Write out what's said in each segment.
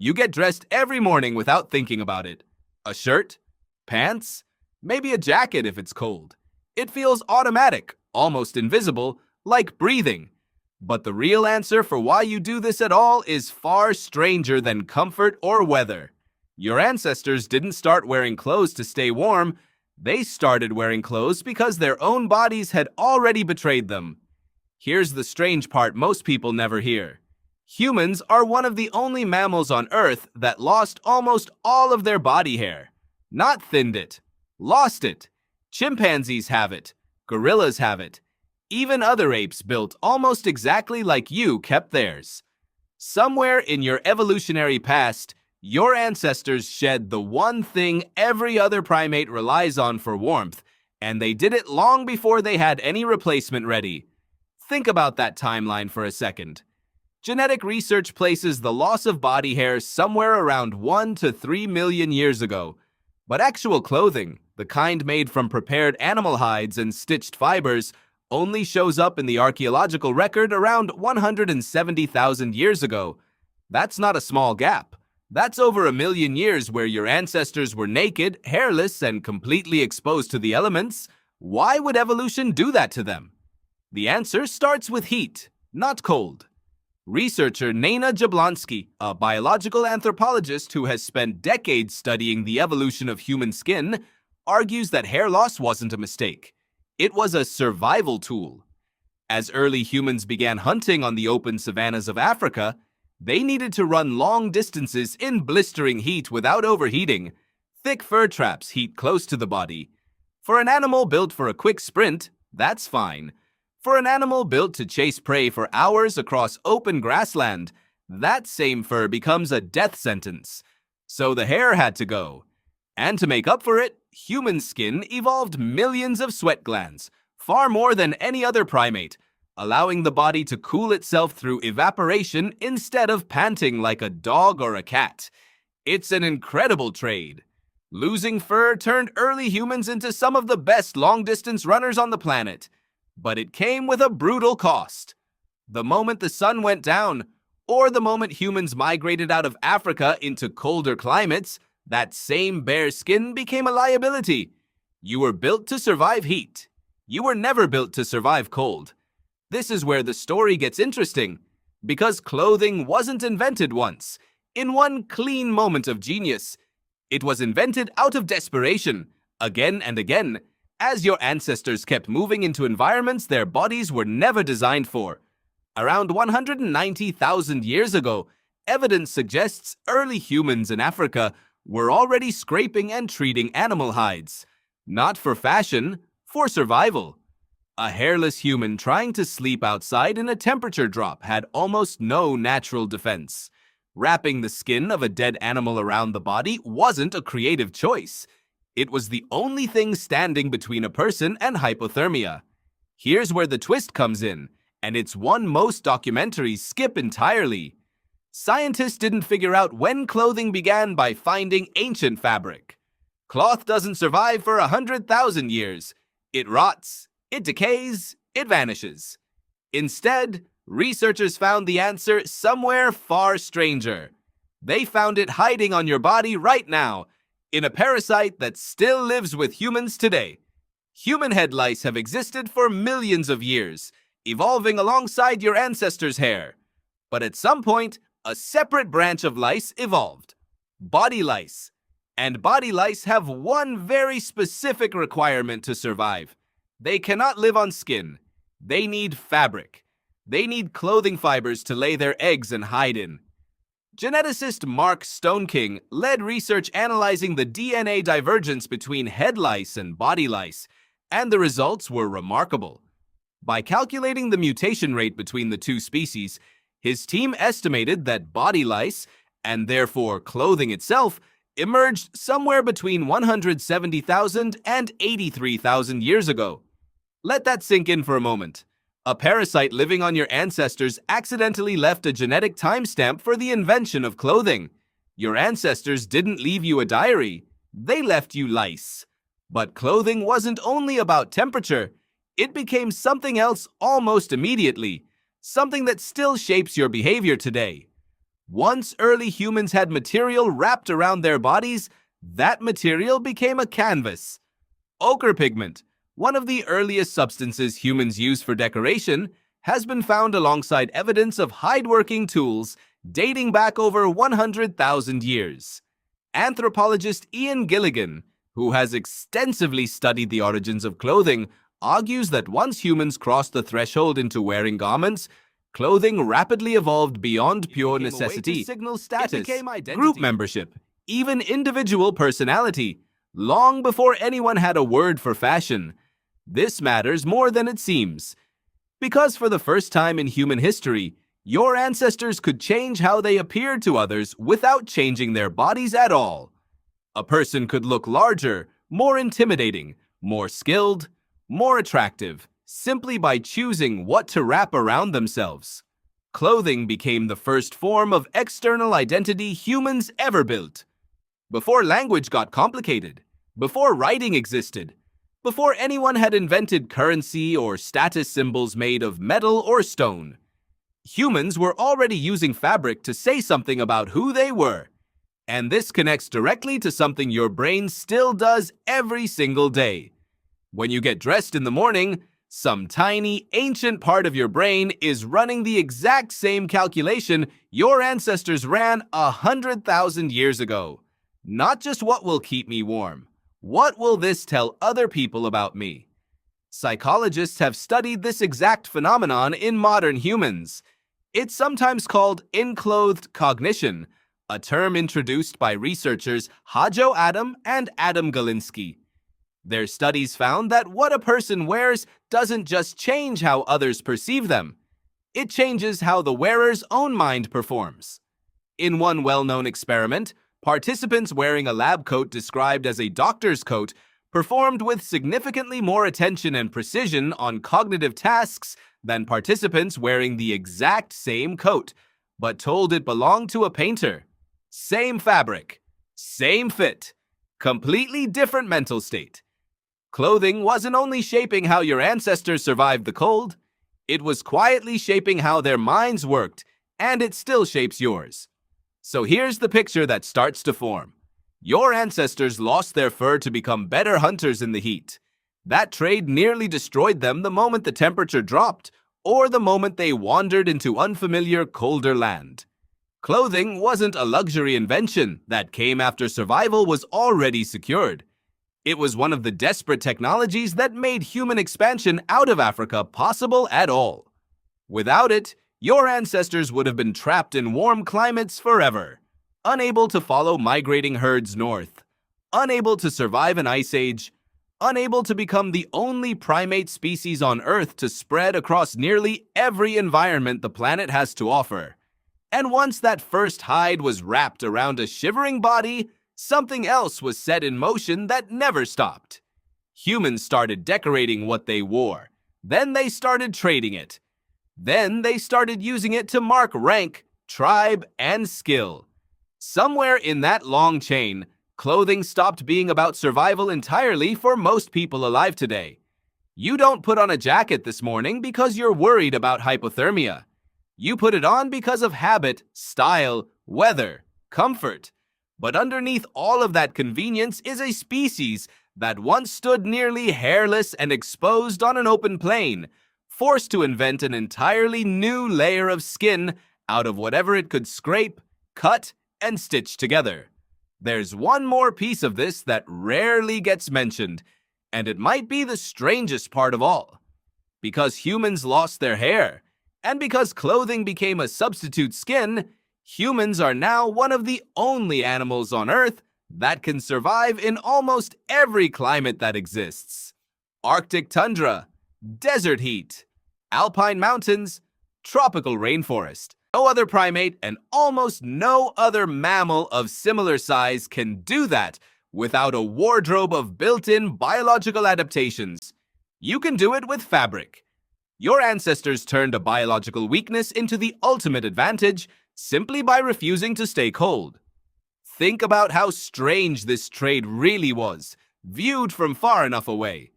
You get dressed every morning without thinking about it. A shirt, pants, maybe a jacket if it's cold. It feels automatic, almost invisible, like breathing. But the real answer for why you do this at all is far stranger than comfort or weather. Your ancestors didn't start wearing clothes to stay warm. They started wearing clothes because their own bodies had already betrayed them. Here's the strange part most people never hear. Humans are one of the only mammals on Earth that lost almost all of their body hair. Not thinned it, lost it. Chimpanzees have it. Gorillas have it. Even other apes built almost exactly like you kept theirs. Somewhere in your evolutionary past, your ancestors shed the one thing every other primate relies on for warmth, and they did it long before they had any replacement ready. Think about that timeline for a second. Genetic research places the loss of body hair somewhere around 1 to 3 million years ago. But actual clothing, the kind made from prepared animal hides and stitched fibers, only shows up in the archaeological record around 170,000 years ago. That's not a small gap. That's over 1 million years where your ancestors were naked, hairless, and completely exposed to the elements. Why would evolution do that to them? The answer starts with heat, not cold. Researcher Nina Jablonski, a biological anthropologist who has spent decades studying the evolution of human skin, argues that hair loss wasn't a mistake. It was a survival tool. As early humans began hunting on the open savannas of Africa, they needed to run long distances in blistering heat without overheating. Thick fur traps heat close to the body. For an animal built for a quick sprint, that's fine. For an animal built to chase prey for hours across open grassland, that same fur becomes a death sentence. So the hair had to go. And to make up for it, human skin evolved millions of sweat glands, far more than any other primate, allowing the body to cool itself through evaporation instead of panting like a dog or a cat. It's an incredible trade. Losing fur turned early humans into some of the best long-distance runners on the planet. But it came with a brutal cost. The moment the sun went down, or the moment humans migrated out of Africa into colder climates, that same bare skin became a liability. You were built to survive heat. You were never built to survive cold. This is where the story gets interesting, because clothing wasn't invented once, in one clean moment of genius. It was invented out of desperation, again and again, as your ancestors kept moving into environments their bodies were never designed for. Around 190,000 years ago, evidence suggests early humans in Africa were already scraping and treating animal hides. Not for fashion, for survival. A hairless human trying to sleep outside in a temperature drop had almost no natural defense. Wrapping the skin of a dead animal around the body wasn't a creative choice. It was the only thing standing between a person and hypothermia. Here's where the twist comes in, and it's one most documentaries skip entirely. Scientists didn't figure out when clothing began by finding ancient fabric. Cloth doesn't survive for 100,000 years. It rots, it decays, it vanishes. Instead, researchers found the answer somewhere far stranger. They found it hiding on your body right now, in a parasite that still lives with humans today. Human head lice have existed for millions of years, evolving alongside your ancestors' hair. But at some point, a separate branch of lice evolved. Body lice. And body lice have one very specific requirement to survive. They cannot live on skin. They need fabric. They need clothing fibers to lay their eggs and hide in. Geneticist Mark Stoneking led research analyzing the DNA divergence between head lice and body lice, and the results were remarkable. By calculating the mutation rate between the two species, his team estimated that body lice, and therefore clothing itself, emerged somewhere between 170,000 and 83,000 years ago. Let that sink in for a moment. A parasite living on your ancestors accidentally left a genetic timestamp for the invention of clothing. Your ancestors didn't leave you a diary. They left you lice. But clothing wasn't only about temperature. It became something else almost immediately. Something that still shapes your behavior today. Once early humans had material wrapped around their bodies, that material became a canvas. Ochre pigment, one of the earliest substances humans use for decoration, has been found alongside evidence of hide-working tools dating back over 100,000 years. Anthropologist Ian Gilligan, who has extensively studied the origins of clothing, argues that once humans crossed the threshold into wearing garments, clothing rapidly evolved beyond pure necessity. Signal status, group membership, even individual personality, long before anyone had a word for fashion. This matters more than it seems. Because for the first time in human history, your ancestors could change how they appeared to others without changing their bodies at all. A person could look larger, more intimidating, more skilled, more attractive, simply by choosing what to wrap around themselves. Clothing became the first form of external identity humans ever built. Before language got complicated, before writing existed, before anyone had invented currency or status symbols made of metal or stone, humans were already using fabric to say something about who they were. And this connects directly to something your brain still does every single day. When you get dressed in the morning, some tiny, ancient part of your brain is running the exact same calculation your ancestors ran 100,000 years ago. Not just what will keep me warm. What will this tell other people about me? Psychologists have studied this exact phenomenon in modern humans. It's sometimes called enclothed cognition, a term introduced by researchers Hajo Adam and Adam Galinsky. Their studies found that what a person wears doesn't just change how others perceive them. It changes how the wearer's own mind performs. In one well-known experiment, participants wearing a lab coat described as a doctor's coat performed with significantly more attention and precision on cognitive tasks than participants wearing the exact same coat, but told it belonged to a painter. Same fabric, same fit, completely different mental state. Clothing wasn't only shaping how your ancestors survived the cold, it was quietly shaping how their minds worked, and it still shapes yours. So here's the picture that starts to form. Your ancestors lost their fur to become better hunters in the heat. That trade nearly destroyed them the moment the temperature dropped, or the moment they wandered into unfamiliar, colder land. Clothing wasn't a luxury invention that came after survival was already secured. It was one of the desperate technologies that made human expansion out of Africa possible at all. Without it, your ancestors would have been trapped in warm climates forever, unable to follow migrating herds north, unable to survive an ice age, unable to become the only primate species on Earth to spread across nearly every environment the planet has to offer. And once that first hide was wrapped around a shivering body, something else was set in motion that never stopped. Humans started decorating what they wore. Then they started trading it. Then they started using it to mark rank, tribe, and skill. Somewhere in that long chain, clothing stopped being about survival entirely for most people alive today. You don't put on a jacket this morning because you're worried about hypothermia. You put it on because of habit, style, weather, comfort. But underneath all of that convenience is a species that once stood nearly hairless and exposed on an open plain, forced to invent an entirely new layer of skin out of whatever it could scrape, cut, and stitch together. There's one more piece of this that rarely gets mentioned, and it might be the strangest part of all. Because humans lost their hair, and because clothing became a substitute skin, humans are now one of the only animals on Earth that can survive in almost every climate that exists. Arctic tundra, desert heat, alpine mountains, tropical rainforest. No other primate and almost no other mammal of similar size can do that without a wardrobe of built-in biological adaptations. You can do it with fabric. Your ancestors turned a biological weakness into the ultimate advantage simply by refusing to stay cold. Think about how strange this trade really was, viewed from far enough away.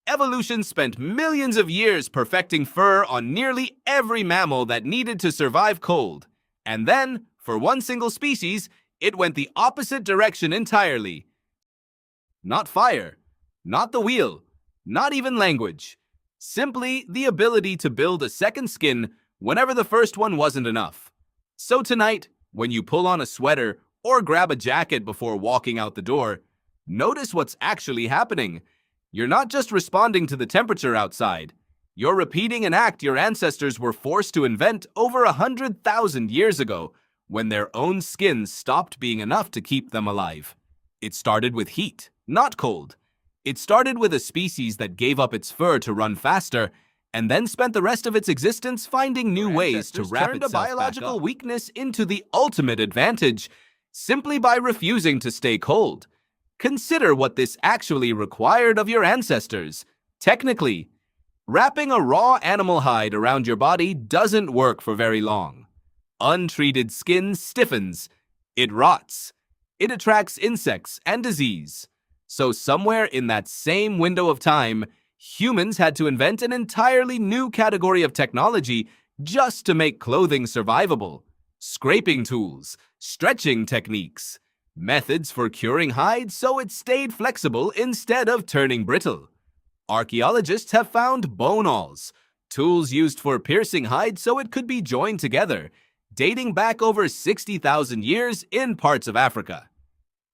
Evolution spent millions of years perfecting fur on nearly every mammal that needed to survive cold. And then, For one single species, it went the opposite direction entirely. Not fire, not the wheel, not even language. Simply the ability to build a second skin whenever the first one wasn't enough. So tonight, when you pull on a sweater or grab a jacket before walking out the door, notice what's actually happening. You're not just responding to the temperature outside. You're repeating an act your ancestors were forced to invent over 100,000 years ago, when their own skins stopped being enough to keep them alive. It started with heat, not cold. It started with a species that gave up its fur to run faster, and then spent the rest of its existence finding new ways to wrap itself back up. Biological weakness into the ultimate advantage, simply by refusing to stay cold. Consider what this actually required of your ancestors. Technically, wrapping a raw animal hide around your body doesn't work for very long. Untreated skin stiffens, it rots, it attracts insects and disease. So somewhere in that same window of time, humans had to invent an entirely new category of technology just to make clothing survivable. Scraping tools, stretching techniques, methods for curing hides so it stayed flexible instead of turning brittle. Archaeologists have found bone awls, tools used for piercing hide so it could be joined together, dating back over 60,000 years in parts of Africa.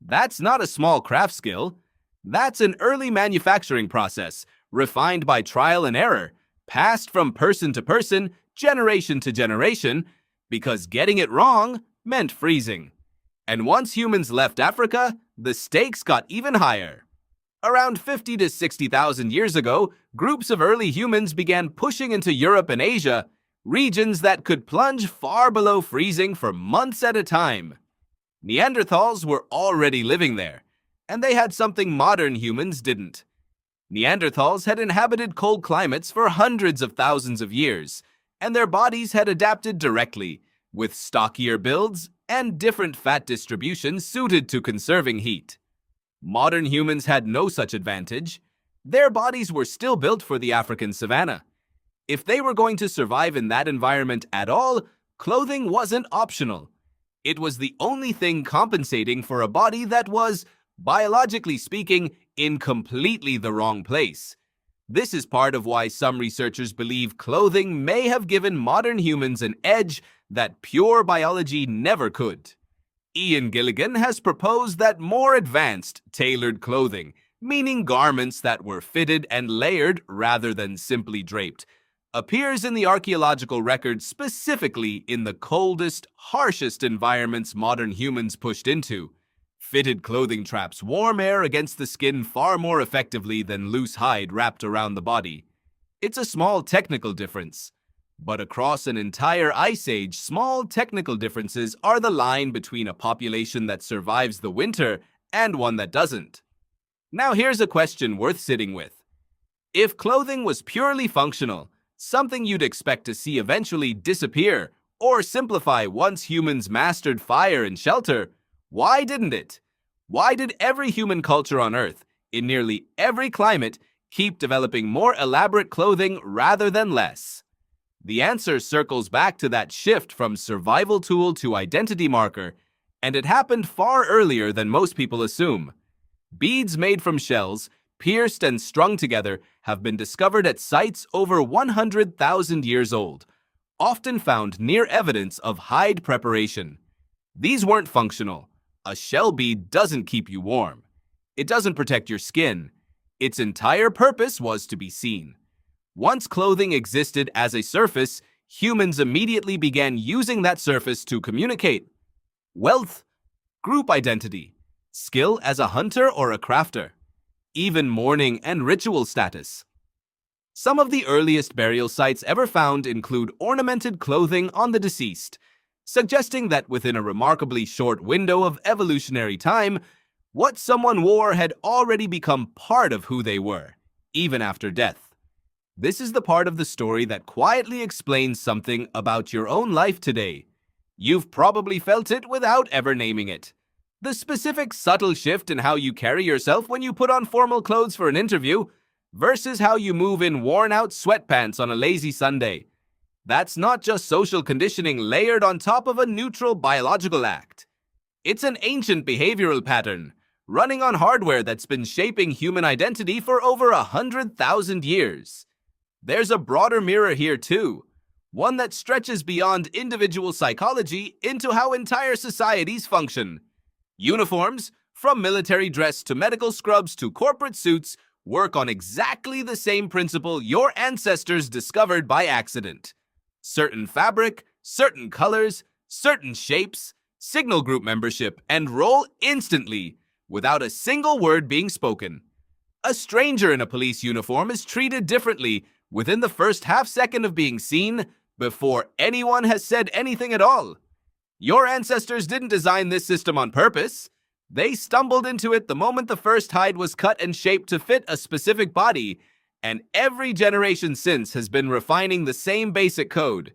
That's not a small craft skill. That's an early manufacturing process, refined by trial and error, passed from person to person, generation to generation, because getting it wrong meant freezing. And once humans left Africa, the stakes got even higher. Around 50 to 60,000 years ago, groups of early humans began pushing into Europe and Asia, regions that could plunge far below freezing for months at a time. Neanderthals were already living there, and they had something modern humans didn't. Neanderthals had inhabited cold climates for hundreds of thousands of years, and their bodies had adapted directly, with stockier builds and different fat distributions suited to conserving heat. Modern humans had no such advantage. Their bodies were still built for the African savanna. If they were going to survive in that environment at all, clothing wasn't optional. It was the only thing compensating for a body that was, biologically speaking, in completely the wrong place. This is part of why some researchers believe clothing may have given modern humans an edge that pure biology never could. Ian Gilligan has proposed that more advanced, tailored clothing, meaning garments that were fitted and layered rather than simply draped, appears in the archaeological record specifically in the coldest, harshest environments modern humans pushed into. Fitted clothing traps warm air against the skin far more effectively than loose hide wrapped around the body. It's a small technical difference. But across an entire ice age, small technical differences are the line between a population that survives the winter and one that doesn't. Now here's a question worth sitting with. If clothing was purely functional, something you'd expect to see eventually disappear or simplify once humans mastered fire and shelter, why didn't it? Why did every human culture on Earth, in nearly every climate, keep developing more elaborate clothing rather than less? The answer circles back to that shift from survival tool to identity marker, and it happened far earlier than most people assume. Beads made from shells, pierced and strung together, have been discovered at sites over 100,000 years old, often found near evidence of hide preparation. These weren't functional. A shell bead doesn't keep you warm. It doesn't protect your skin. Its entire purpose was to be seen. Once clothing existed as a surface, humans immediately began using that surface to communicate. Wealth, group identity, skill as a hunter or a crafter, even mourning and ritual status. Some of the earliest burial sites ever found include ornamented clothing on the deceased, suggesting that within a remarkably short window of evolutionary time, what someone wore had already become part of who they were, even after death. This is the part of the story that quietly explains something about your own life today. You've probably felt it without ever naming it. The specific subtle shift in how you carry yourself when you put on formal clothes for an interview versus how you move in worn-out sweatpants on a lazy Sunday. That's not just social conditioning layered on top of a neutral biological act. It's an ancient behavioral pattern, running on hardware that's been shaping human identity for over 100,000 years. There's a broader mirror here too, one that stretches beyond individual psychology into how entire societies function. Uniforms, from military dress to medical scrubs to corporate suits, work on exactly the same principle your ancestors discovered by accident. Certain fabric, certain colors, certain shapes, signal group membership, and roll instantly, without a single word being spoken. A stranger in a police uniform is treated differently within the first half second of being seen before anyone has said anything at all. Your ancestors didn't design this system on purpose. They stumbled into it the moment the first hide was cut and shaped to fit a specific body, and every generation since has been refining the same basic code,